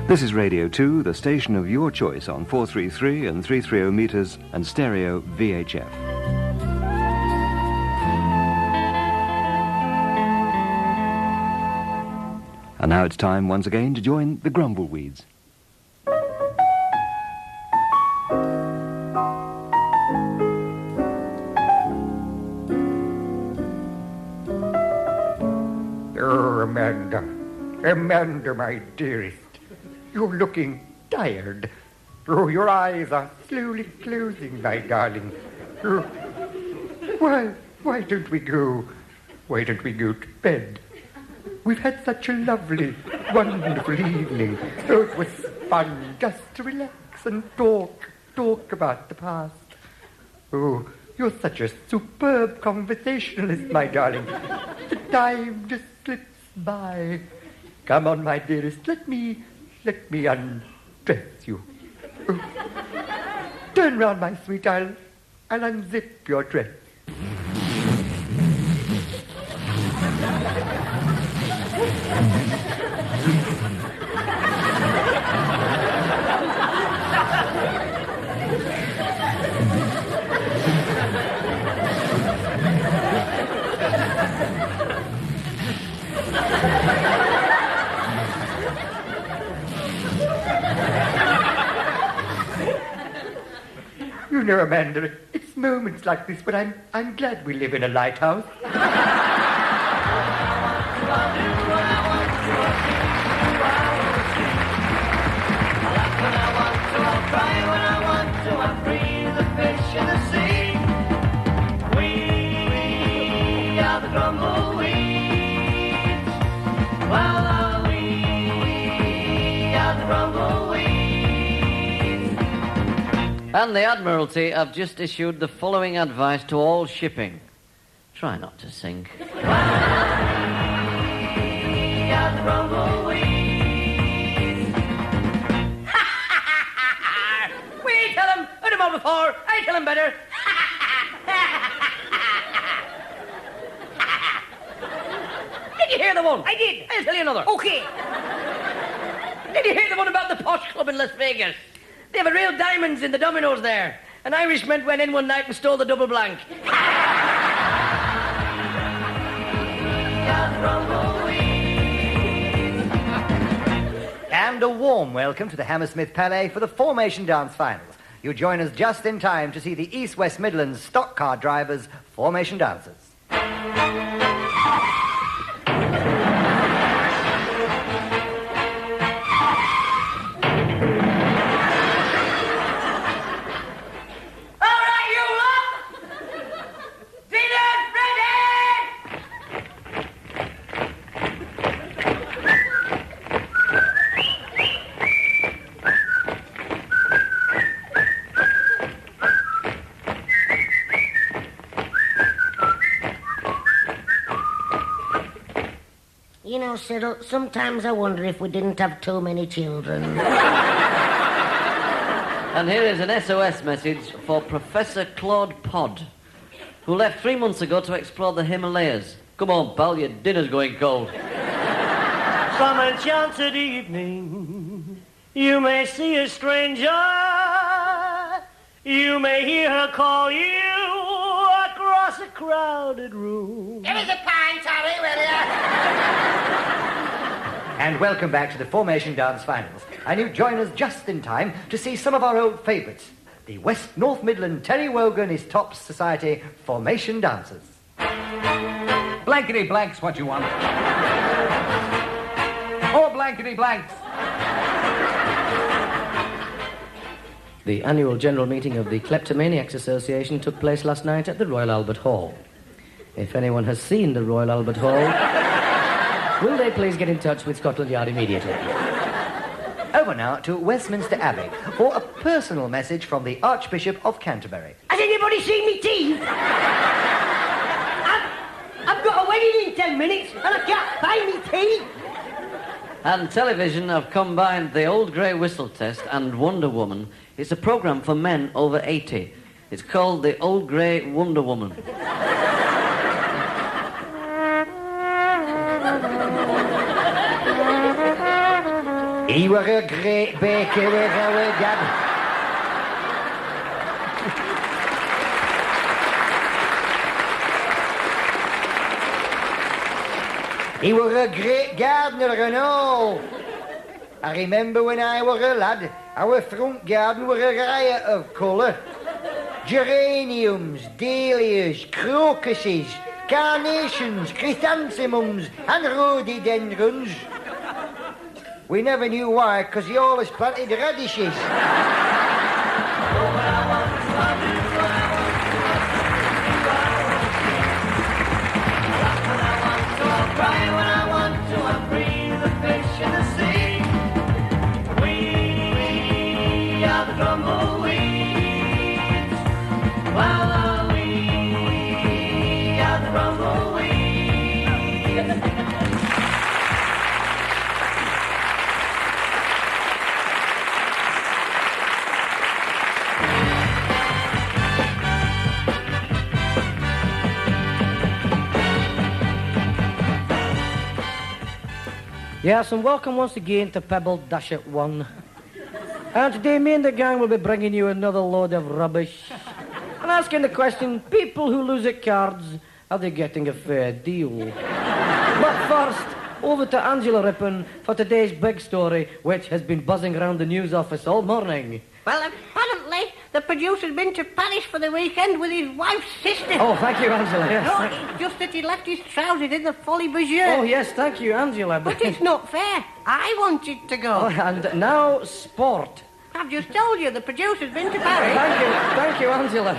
This is Radio 2, the station of your choice on 433 and 330 meters and stereo VHF. And now it's time once again to join the Grumbleweeds. Oh, Amanda, my dearest. You're looking tired. Oh, your eyes are slowly closing, my darling. Oh, why don't we go to bed? We've had such a lovely, wonderful evening. Oh, it was fun just to relax and talk about the past. Oh, you're such a superb conversationalist, my darling. The time just slips by. Come on, my dearest, let me undress you. Oh. Turn round, my sweet, I'll unzip your dress. You know, Amanda, it's moments like this, but I'm glad we live in a lighthouse. And the Admiralty have just issued the following advice to all shipping. Try not to sink. We tell him! Heard him all before! I tell him better! Did you hear the one? I did. I'll tell you another. Okay. Did you hear the one about the posh club in Las Vegas? They have a real diamonds in the dominoes there. An Irishman went in one night and stole the double blank. And a warm welcome to the Hammersmith Palais for the Formation Dance Finals. You join us just in time to see the East West Midlands stock car drivers' formation dancers. You know, Cyril, sometimes I wonder if we didn't have too many children. And here is an SOS message for Professor Claude Pod, who left 3 months ago to explore the Himalayas. Come on, pal, your dinner's going cold. Some enchanted evening, you may see a stranger. You may hear her call you across a crowded room. Give us a pint, Harry, will you? And welcome back to the Formation Dance Finals. And you join us just in time to see some of our old favourites. The West North Midland Terry Wogan is Top Society Formation Dancers. Blankety blank's what you want. Oh, blankety blanks. The annual general meeting of the Kleptomaniacs Association took place last night at the Royal Albert Hall. If anyone has seen the Royal Albert Hall, will they please get in touch with Scotland Yard immediately? Over now to Westminster Abbey for a personal message from the Archbishop of Canterbury. Has anybody seen me teeth? I've got a wedding in 10 minutes and I can't find me teeth. And television have combined the Old Grey Whistle Test and Wonder Woman. It's a programme for men over 80. It's called the Old Grey Wonder Woman. He were a great baker with our dad. He were a great gardener and all. I remember when I were a lad, our front garden were a riot of colour. Geraniums, dahlias, crocuses, carnations, chrysanthemums and rhododendrons. We never knew why, because he always planted radishes. Yes, and welcome once again to Pebble-1. And today me and the gang will be bringing you another load of rubbish. And asking the question, people who lose at cards, are they getting a fair deal? But first, over to Angela Rippon for today's big story, which has been buzzing around the news office all morning. Well, apparently, the producer's been to Paris for the weekend with his wife's sister. Oh, thank you, Angela. Yes. No, it's just that he left his trousers in the Folie Bergère. Oh, yes, thank you, Angela. But it's not fair. I wanted to go. Oh, and now, sport. I've just told you, the producer's been to Paris. Thank you, Angela.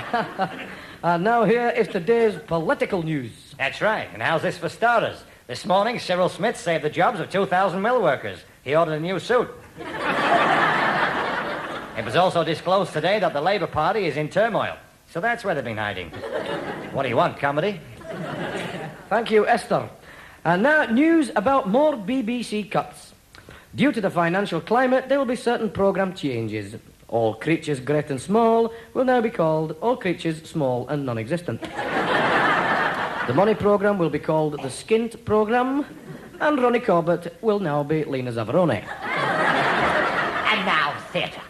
And now here is today's political news. That's right. And how's this for starters? This morning, Cyril Smith saved the jobs of 2,000 mill workers. He ordered a new suit. It was also disclosed today that the Labour Party is in turmoil. So that's where they've been hiding. What do you want, comedy? Thank you, Esther. And now, news about more BBC cuts. Due to the financial climate, there will be certain programme changes. All Creatures Great and Small will now be called All Creatures Small and Non-Existent. The Money programme will be called the Skint programme, and Ronnie Corbett will now be Lena Zavarone. And now, theatre.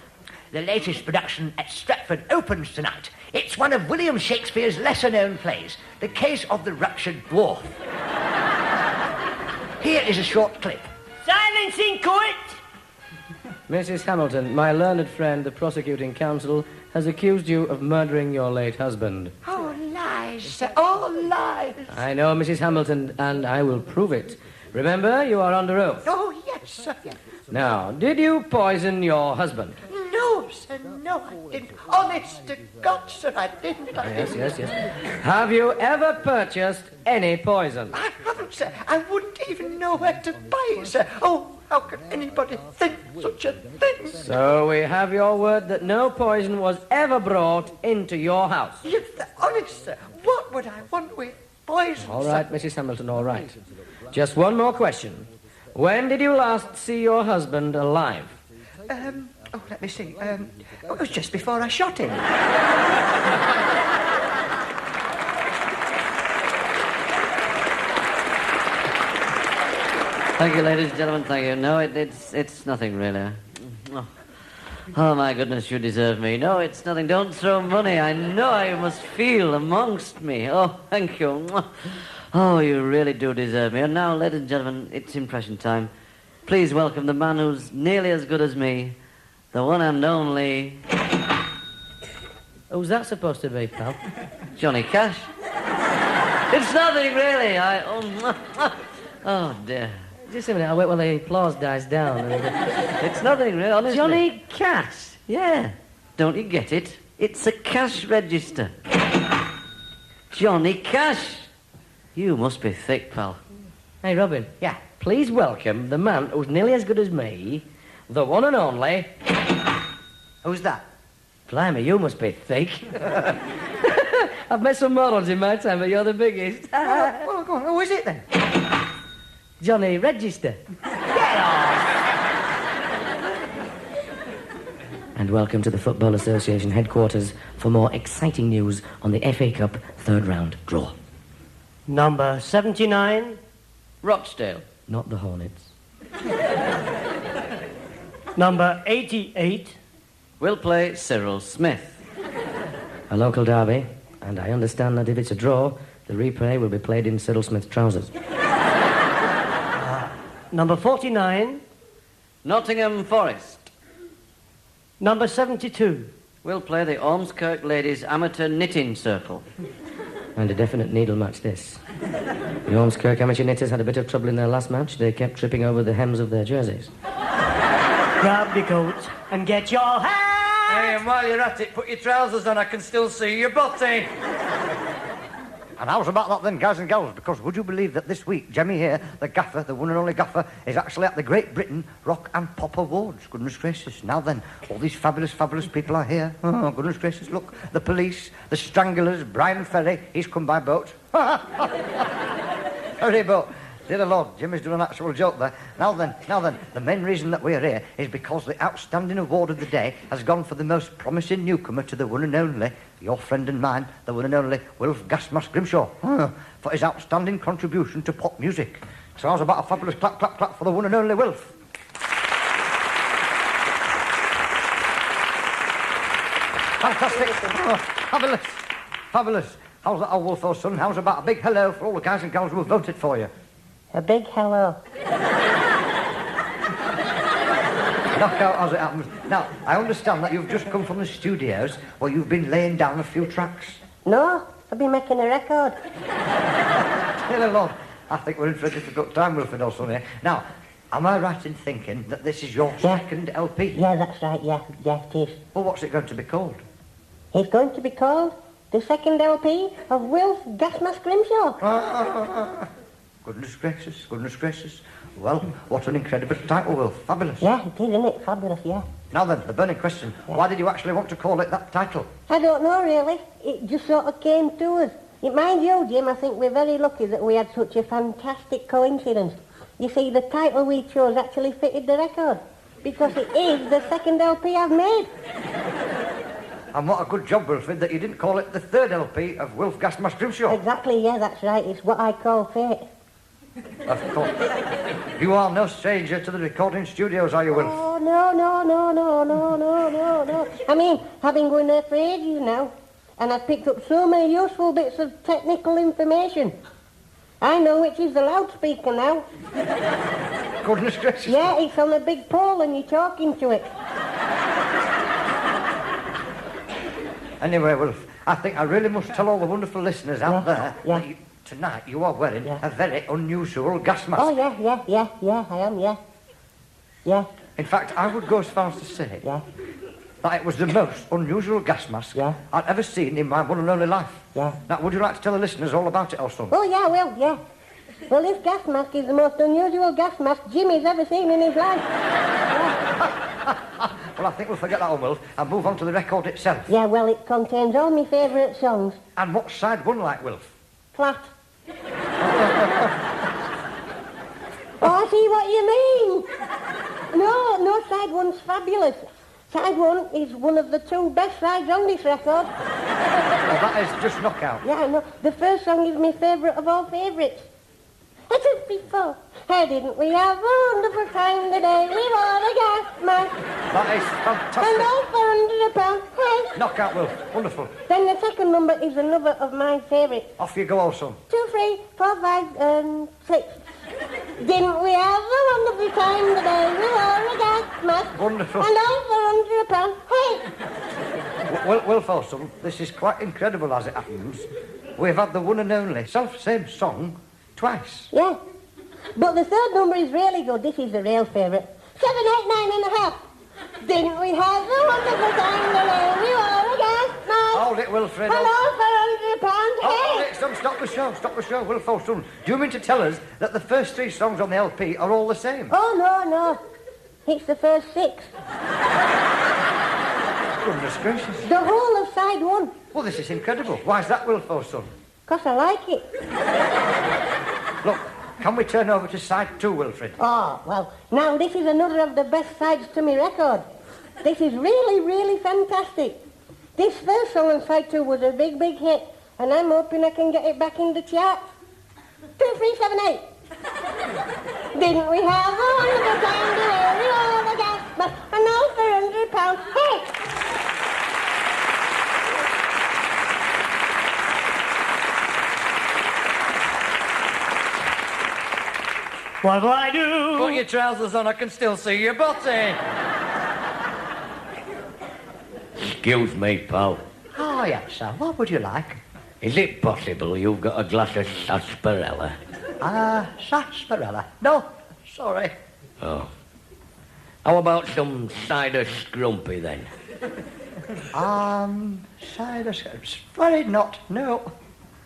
The latest production at Stratford opens tonight. It's one of William Shakespeare's lesser-known plays, The Case of the Ruptured Dwarf. Here is a short clip. Silence in court! Mrs. Hamilton, my learned friend, the prosecuting counsel, has accused you of murdering your late husband. Oh, lies, sir. Oh, lies. I know, Mrs. Hamilton, and I will prove it. Remember, you are under oath. Oh, yes, sir. Now, did you poison your husband? No, sir, no, I didn't. Honest to God, sir, I didn't. Yes. Have you ever purchased any poison? I haven't, sir. I wouldn't even know where to buy it, sir. Oh, how could anybody think such a thing? So we have your word that no poison was ever brought into your house? Yes, sir, honest, sir. What would I want with poison, All right, sir? Mrs. Hamilton, all right. Just one more question. When did you last see your husband alive? Let me see. It was just before I shot him. Thank you, ladies and gentlemen, thank you. No, it's nothing, really. Oh, my goodness, you deserve me. No, it's nothing. Don't throw money. I know you must feel amongst me. Oh, thank you. Oh, you really do deserve me. And now, ladies and gentlemen, it's impression time. Please welcome the man who's nearly as good as me, the one and only... Who's that supposed to be, pal? Johnny Cash. It's nothing, really. Oh, dear. Just a minute, I'll wait while the applause dies down. It's nothing, really, honestly. Johnny Cash? Yeah. Don't you get it? It's a cash register. Johnny Cash. You must be thick, pal. Hey, Robin. Yeah. Please welcome the man who's nearly as good as me, the one and only... Who's that? Blimey, you must be thick. I've met some morons in my time, but you're the biggest. Well, go on. Who is it, then? Johnny Register. Get off! And welcome to the Football Association headquarters for more exciting news on the FA Cup third round draw. Number 79. Rochdale. Not the Hornets. Number 88. We'll play Cyril Smith. A local derby, and I understand that if it's a draw, the replay will be played in Cyril Smith's trousers. Number 49. Nottingham Forest. Number 72. We'll play the Ormskirk Ladies Amateur Knitting Circle. And a definite needle match this. The Ormskirk amateur knitters had a bit of trouble in their last match. They kept tripping over the hems of their jerseys. Grab the coat and get your hat. Hey, and while you're at it, put your trousers on. I can still see your body. And how's about that then, guys and gals? Because would you believe that this week, Jemmy here, the gaffer, the one and only gaffer, is actually at the Great Britain Rock and Pop Awards. Goodness gracious. Now then, all these fabulous, fabulous people are here. Oh, goodness gracious, look. The police, the Stranglers, Brian Ferry, he's come by boat. Hurry boat. Dear Lord, Jimmy's doing an actual joke there. Now then, the main reason that we're here is because the outstanding award of the day has gone for the most promising newcomer to the one and only, your friend and mine, the one and only Wilf Gasmask Grimshaw, for his outstanding contribution to pop music. So how's about a fabulous clap, clap, clap for the one and only Wilf? Fantastic. Oh, fabulous. Fabulous. How's that, old Wolf, son? How's about a big hello for all the guys and gals who have voted for you? A big hello. Knockout as it happens. Now, I understand that you've just come from the studios where you've been laying down a few tracks. No, I've been making a record. Dear Lord, I think we're in for a difficult time, Wilfred Olson here. Now, am I right in thinking that this is your second LP? Yeah, that's right, yeah, it is. Well, what's it going to be called? It's going to be called the second LP of Wilf Gasmask Grimshaw. Goodness gracious, goodness gracious. Well, what an incredible title, Wilf. Fabulous. Yeah, it is, isn't it? Fabulous, yeah. Now then, the burning question. Yeah. Why did you actually want to call it that title? I don't know, really. It just sort of came to us. Mind you, Jim, I think we're very lucky that we had such a fantastic coincidence. You see, the title we chose actually fitted the record, because it is the second LP I've made. And what a good job, Wilfred, that you didn't call it the third LP of Wilf Gasmask Grimshaw. Exactly, yeah, that's right. It's what I call fate. Of course. You are no stranger to the recording studios, are you, Wilf? Oh, no. I mean, I've been going there for ages now, and I've picked up so many useful bits of technical information. I know which is the loudspeaker now. Goodness gracious. Yeah, it's on a big pole and you're talking to it. Anyway, Wilf, I think I really must tell all the wonderful listeners out there that tonight you are wearing a very unusual gas mask. Oh, yeah, I am, yeah. Yeah. In fact, I would go as far as to say that it was the most unusual gas mask I'd ever seen in my one and only life. Yeah. Now, would you like to tell the listeners all about it, Olson? Oh, yeah, well, yeah. Well, this gas mask is the most unusual gas mask Jimmy's ever seen in his life. Well, I think we'll forget that one, Wilf, and move on to the record itself. Yeah, well, it contains all my favourite songs. And what's side one like, Wilf? Flat. Oh, I see what you mean. No, side one's fabulous. Side one is one of the two best sides on this record. Well, that is just knockout. Yeah, no, the first song is my favourite of all favourites. As if before, hey, didn't we have a wonderful time today? We wore a gas mask. That is fantastic. And all for £100, hey. Knockout, Wilf. Wonderful. Then the second number is another of my favourites. Off you go, Olson. 2, 3, 4, 5, 6. Didn't we have a wonderful time today? We wore a gas mask. Wonderful. And all for £100, hey. Wilf Olson, this is quite incredible as it happens. We've had the one and only self-same song twice. Yeah. But the third number is really good. This is the real favourite. 7, 8, 9 1/2. Didn't we have a wonderful time today? We wore a gas mask. Hold it, Wilfred. And all for £100, hey. Hold it, stop the show, Wilf Olson. Do you mean to tell us that the first 3 songs on the LP are all the same? Oh, no. It's the first 6. Goodness gracious. The whole of side 1. Well, this is incredible. Why is that, Wilf Olson? 'Cause I like it. Look, can we turn over to side 2, Wilfred? Oh, well, now this is another of the best sides to my record. This is really, really fantastic. This first song on side 2 was a big, big hit, and I'm hoping I can get it back in the charts. 2, 3, 7, 8. Didn't we have a wonderful time today? We all the gas mask. What'll I do? Put your trousers on, I can still see your body. Excuse me, pal. Oh, yes, sir. What would you like? Is it possible you've got a glass of sarsaparilla? Sarsaparilla. No, sorry. Oh. How about some cider scrumpy, then? Cider... Afraid not, no.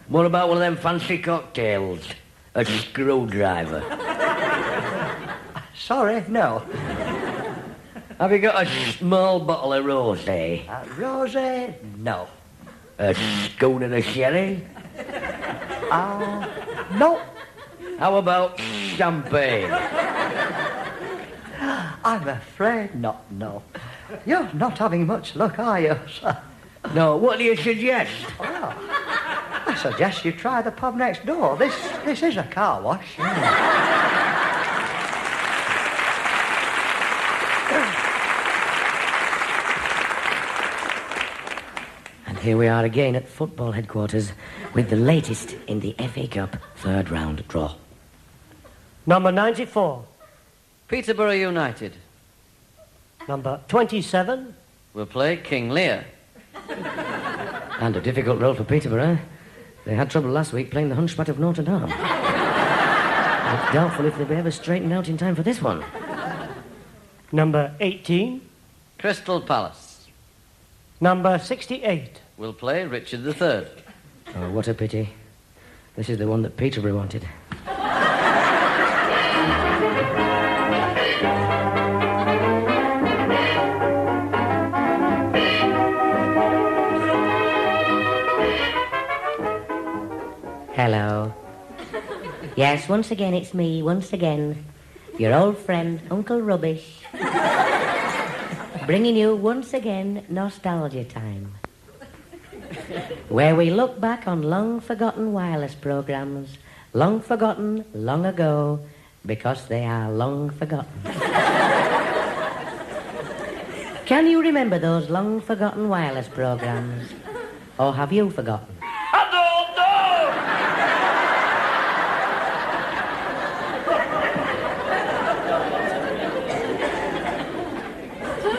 What about one of them fancy cocktails? A screwdriver? Sorry, no. Have you got a small bottle of rosé? Rosé? No. A schooner of sherry? No. How about champagne? I'm afraid not, no. You're not having much luck, are you, sir? No, what do you suggest? Well, I suggest you try the pub next door. This is a car wash. And here we are again at football headquarters with the latest in the FA Cup third round draw. Number 94. Peterborough United Number 27. will play King Lear. And a difficult role for Peterborough. They had trouble last week playing the Hunchback of Notre Dame. It's doubtful if they'll be ever straightened out in time for this one. Number 18. Crystal Palace Number 68. will play Richard III. Oh, what a pity. This is the one that Peterborough wanted. Hello. Yes, once again, it's me, once again. Your old friend, Uncle Rubbish. Bringing you, once again, nostalgia time. Where we look back on long-forgotten wireless programs, long forgotten, long ago, because they are long forgotten. Can you remember those long-forgotten wireless programs? Or have you forgotten?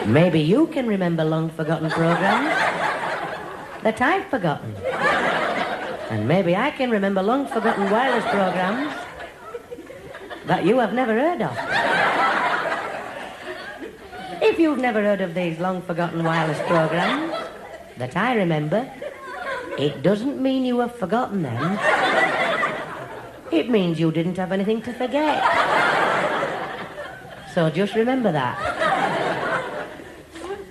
Maybe you can remember long-forgotten programs that I've forgotten. And maybe I can remember long-forgotten wireless programs that you have never heard of. If you've never heard of these long-forgotten wireless programs that I remember, it doesn't mean you have forgotten them. It means you didn't have anything to forget. So just remember that.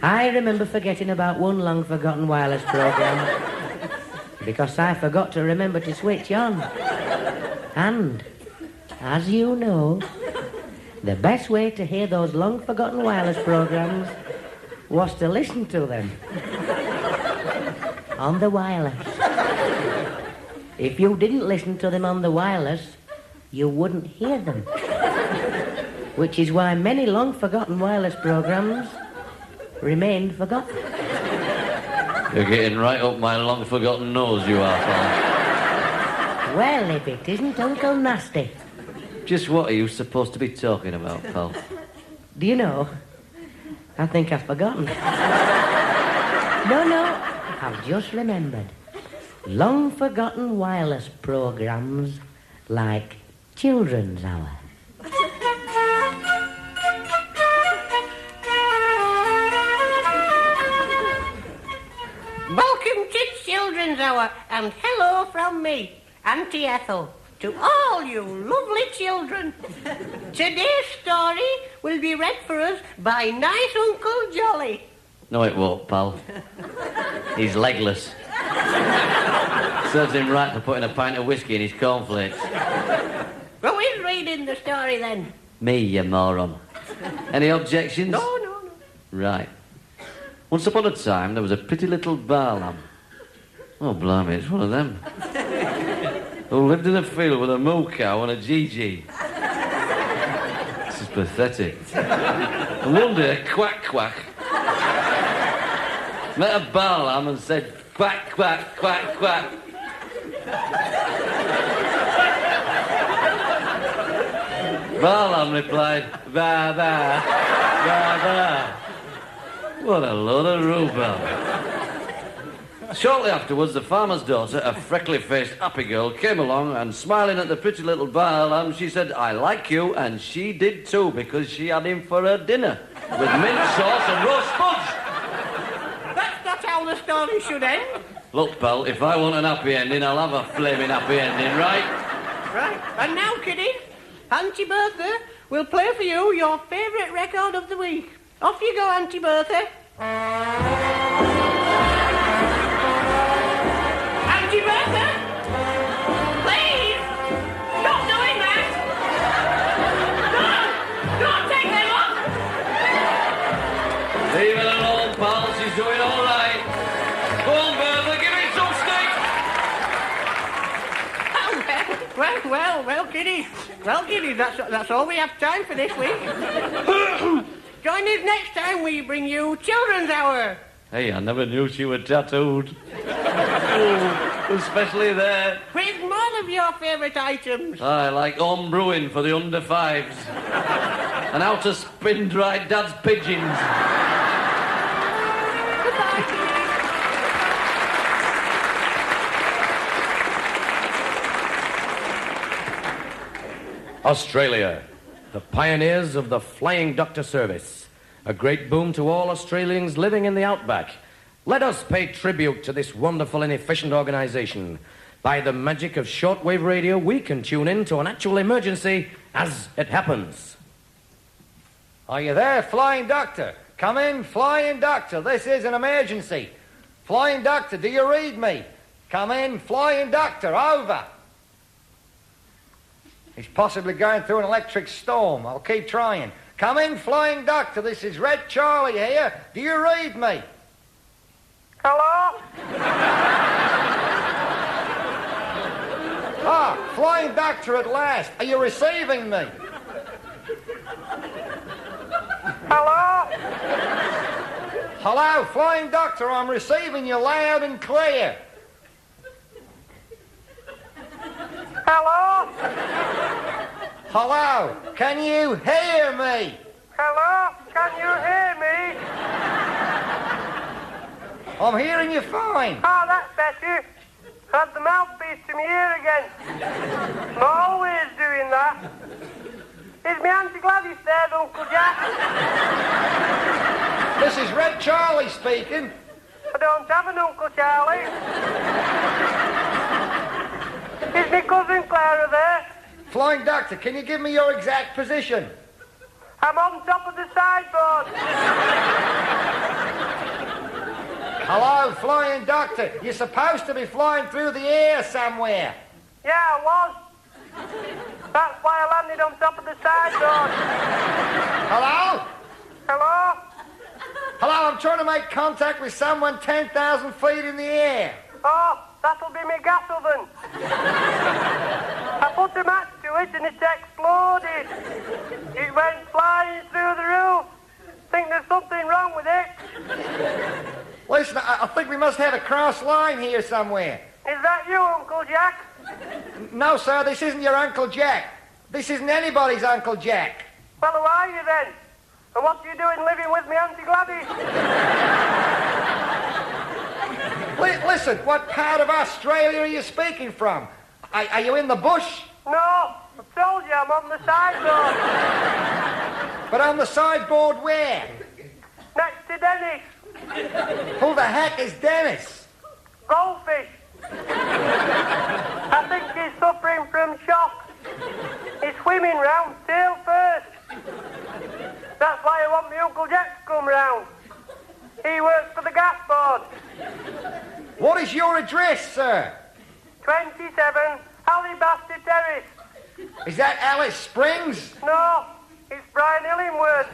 I remember forgetting about one long-forgotten wireless program because I forgot to remember to switch on. And, as you know, the best way to hear those long-forgotten wireless programs was to listen to them on the wireless. If you didn't listen to them on the wireless, you wouldn't hear them. Which is why many long-forgotten wireless programs remain forgotten. You're getting right up my long-forgotten nose, you are, pal. Well, if it isn't Uncle Nasty. Just what are you supposed to be talking about, pal? Do you know? I think I've forgotten. No, I've just remembered. Long-forgotten wireless programs like Children's Hour. Welcome to Children's Hour, and hello from me, Auntie Ethel, to all you lovely children. Today's story will be read for us by nice Uncle Jolly. No, it won't, pal. He's legless. Serves him right for putting a pint of whiskey in his cornflakes. Who is reading the story then? Me, you moron. Any objections? No. Right. Once upon a time, there was a pretty little bar lamb. Oh, blimey, it's one of them. Who lived in a field with a moo cow and a GG. This is pathetic. And one day, quack, quack, met a bar lamb and said, quack, quack, quack, quack. Barlam replied, ba, ba, ba, ba. What a load of rhubarb. Shortly afterwards, the farmer's daughter, a freckly-faced happy girl, came along and, smiling at the pretty little Barlam, she said, I like you, and she did too, because she had him for her dinner, with mint sauce and roast fudge. That's not how the story should end. Look, pal, if I want an happy ending, I'll have a flaming happy ending, right? Right. And now, kiddie, Auntie Bertha will play for you your favourite record of the week. Off you go, Auntie Bertha. Auntie Bertha? Please! Stop doing that! Don't take them off! Leave her alone, pal. She's doing all right. Go on, Bertha, give it some stick. Well, kiddie. Well, kiddie, that's all we have time for this week. Join us next time we bring you Children's Hour. Hey, I never knew she was tattooed. Especially there. With more of your favourite items. I like home brewing for the under fives. And how to spin dry Dad's pigeons. Australia, the pioneers of the Flying Doctor Service. A great boom to all Australians living in the outback. Let us pay tribute to this wonderful and efficient organization. By the magic of shortwave radio, we can tune in to an actual emergency as it happens. Are you there, Flying Doctor? Come in, Flying Doctor. This is an emergency. Flying Doctor, do you read me? Come in, Flying Doctor. Over. He's possibly going through an electric storm. I'll keep trying. Come in, Flying Doctor. This is Red Charlie here. Do you read me? Hello? Flying Doctor at last. Are you receiving me? Hello? Hello, Flying Doctor. I'm receiving you loud and clear. Hello? Hello, can you hear me? Hello? Can you hear me? I'm hearing you fine. Oh, that's better. Had the mouthpiece to my ear again. I'm always doing that. Is my Auntie Gladys there, Uncle Jack? This is Red Charlie speaking. I don't have an Uncle Charlie. Is my cousin Clara there? Flying Doctor, can you give me your exact position? I'm on top of the sideboard. Hello, Flying Doctor. You're supposed to be flying through the air somewhere. Yeah, I was. That's why I landed on top of the sideboard. Hello? Hello? Hello, I'm trying to make contact with someone 10,000 feet in the air. Oh, that'll be my gas oven. I put a match to it and it exploded. It went flying through the roof. Think there's something wrong with it. Listen, I think we must have a cross line here somewhere. Is that you, Uncle Jack? No, sir, this isn't your Uncle Jack. This isn't anybody's Uncle Jack. Well, who are you then? And what are you doing living with me Auntie Gladys? Listen, what part of Australia are you speaking from? Are you in the bush? No, I told you I'm on the sideboard. But on the sideboard where? Next to Dennis. Who the heck is Dennis? Goldfish. I think he's suffering from shock. He's swimming round tail first. That's why I want my Uncle Jack to come round. He works for the gas board. What is your address, sir? 27 Alabaster Terrace. Is that Alice Springs? No, it's Brian Illingworth.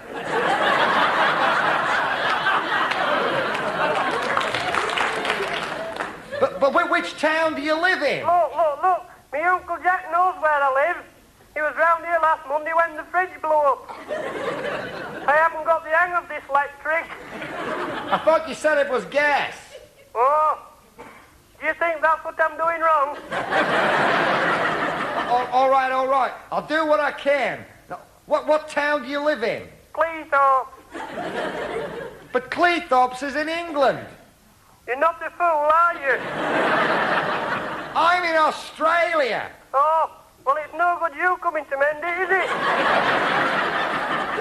But which town do you live in? Look. My Uncle Jack knows where I live. He was round here last Monday when the fridge blew up. I haven't got the hang of this electric. I thought you said it was gas. Oh, do you think that's what I'm doing wrong? All right. I'll do what I can. Now, What town do you live in? Cleethorpes. But Cleethorpes is in England. You're not a fool, are you? I'm in Australia. Oh, well, it's no good you coming to mend it, is it?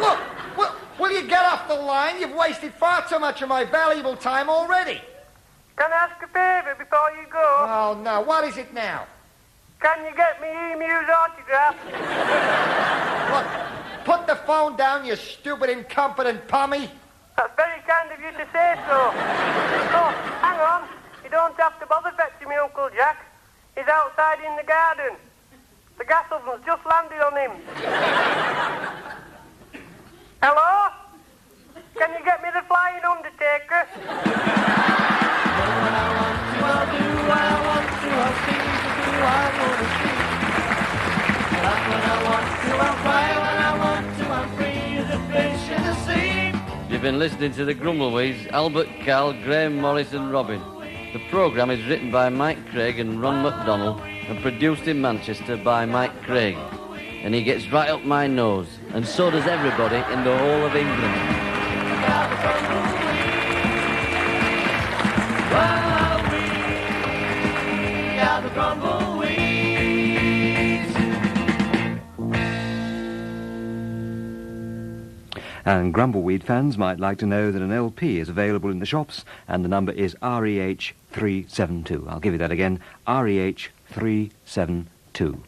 Look, will you get off the line? You've wasted far too much of my valuable time already. Can I ask a favour before you go? Oh, no. What is it now? Can you get me Emu's autograph? Look, put the phone down, you stupid, incompetent pommy. That's very kind of you to say so. Oh, hang on. You don't have to bother fetching me Uncle Jack. He's outside in the garden. The gas oven's just landed on him. Hello? Can you get me the flying undertaker? You've been listening to the Grumbleweeds, Albert, Cal, Graham, Morris and Robin. The programme is written by Mike Craig and Ron MacDonald and produced in Manchester by Mike Craig. And he gets right up my nose, and so does everybody in the whole of England. Well, we are the Grumbleweeds. And Grumbleweed fans might like to know that an LP is available in the shops, and the number is REH 372. I'll give you that again, REH 372.